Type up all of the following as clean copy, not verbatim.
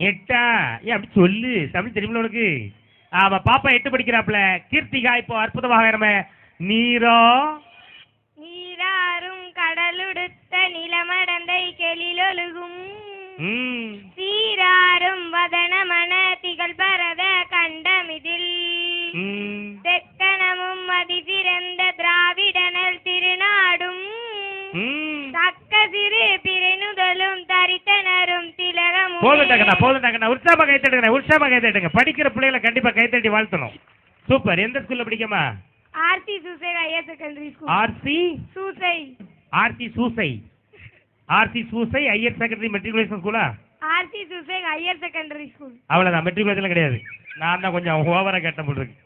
எட்டா ஏன் அப்படி சொல்லு, தமிழ் தெரியுமில்ல உனக்கு? ஆமா, பாப்பா 8 படிக்கிறாப்ல. கீர்த்திகா இப்போ அற்புதமாக நம்ம நீரோ நீராறும் கடலுடுத்த நிலமடந்தை கெளிலொழுகும் சீராறும் வதனமன திகழ் பரத கண்டமிதில் தெக்கணமும் அதிசிறந்த திராவிடனல் திருநாடும் தக்க சிறு பிறைநுதலும் தரித்தனரும் திலகமும். போதும் உற்சாகமா கைத்தட்டுங்க. படிக்கிற பிள்ளைகளை கண்டிப்பா கைத்தட்டி வாழ்த்தணும். சூப்பர். எந்த ஸ்கூல்ல படிக்கமா? RC Soosai higher secondary school. RC Soosai higher secondary matriculation ஸ்கூலா? RC Soosai higher secondary school. அவ்வளவுதான், மெட்ரிகுலேஷன் கிடையாது. நான் தான் கொஞ்சம் ஓவரா கேட்ட போல் இருக்கு.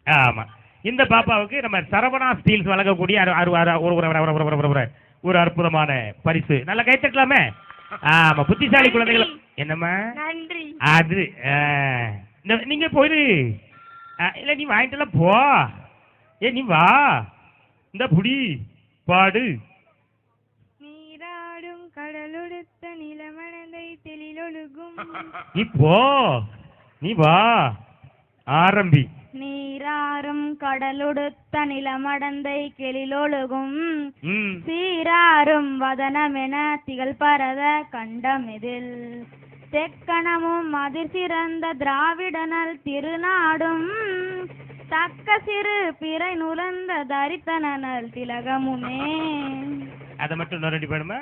ஆமா, இந்த பாப்பாவுக்கு நம்ம சரவணா ஸ்டீல்ஸ் வழங்கக்கூடிய ஒரு அற்புதமான பரிசு. நல்ல கைத்தட்டலாமே. ஆமா, புத்திசாலி குழந்தைகள். என்னம்மா நன்றி. அது நீங்க போயிரு. இல்ல நீ வாங்கிட்டு போ. நீ வா, இந்த புடி பாடு. நீராடும் கடலுடுத்த நிலமடந்தை தெளிலொழுகும். நீ போ, நீ வா, ஆரம்பி. நீராறும் கடலுடுத்த நிலமடந்தை கெளிலொழுகும் சீராறும் வதனமென திகழ் பரத கண்டமிதில் தெக்கணமும் அதிர்சிறந்த திராவிடனல் திருநாடும் தக்க சிறு பிறை நுழந்த தரித்தனல் திலகமுமே. அதை மட்டும் நொரடி பண்ணுமா?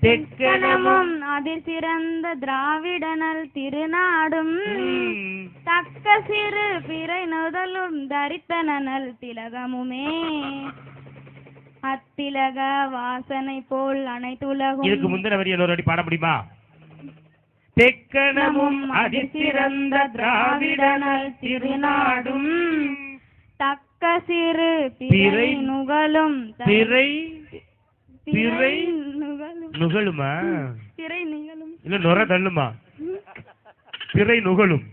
தெக்கணமும் அதிர்சிறந்த திராவிடனல் திருநாடும் தக்க சிறு பிறை நுதலும் தரித்தனல் திலகமுமே. அத்திலக வாசனை போல் அனைத்துலகும். இதுக்கு முந்தின வரி நொரடி பாட முடியுமா? தெக்கணமும் அதிர்சிறந்த திராவிடனல் திருநாடும் தக்க சிறு பிறை நுகலும் நுகலுமா? பிறை நிகழும் இல்ல நொர தள்ளுமா? பிறை நுகலும்.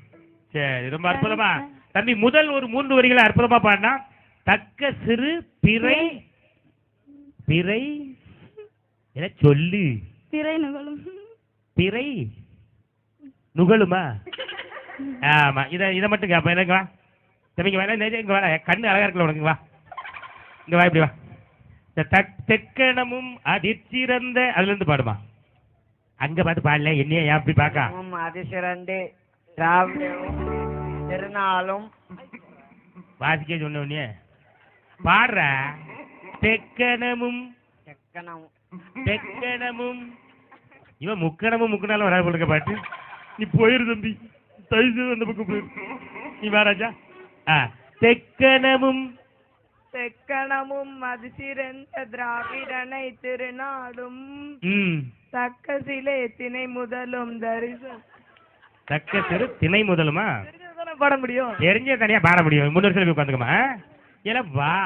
சரி, ரொம்ப அற்புதமா தம்பி. முதல் ஒரு 3 வரிகளை அற்புதமா பாடினா. தக்க சிறு பிறை என்ன சொல்லு? பிறை நுகலும். பிறை நுகலுமா? ஆமா, இதை மட்டும் கேப்ப. எனக்கு வா தம்பிங்க, வேணா இங்க வா. கண்ணு அழகா இருக்கல உனக்கு. வா இங்க வா, இப்படி வா. தெக்கணமும் அதிர்ச்சிறந்த அதுல இருந்து பாடுமா? அங்க பார்த்து பாடல, என்னைய அப்படி பாக்கா? அதிசிறந்து திராவிடமும் திருநாளும் வாசிக்க சொன்ன உடனே பாடுற. தெக்கணமும் இவன் முக்கணமும் வராது போடுக்க பாட்டு. நீ போயிரு தம்பி, தயவு அந்த பக்கம் போயிரு. நீ வாராஜா. தெக்கணமும் அதிசிறந்த திராவிடனை திருநாடும் தக்க சிலை திணை முதலும் தரிசனம். தக்க சிறு திணை முதலுமா பாட முடியும்? தெரிஞ்ச தனியா பாட முடியும். 3 வருஷத்துக்கு உட்காந்துக்குமா? ஏல வா.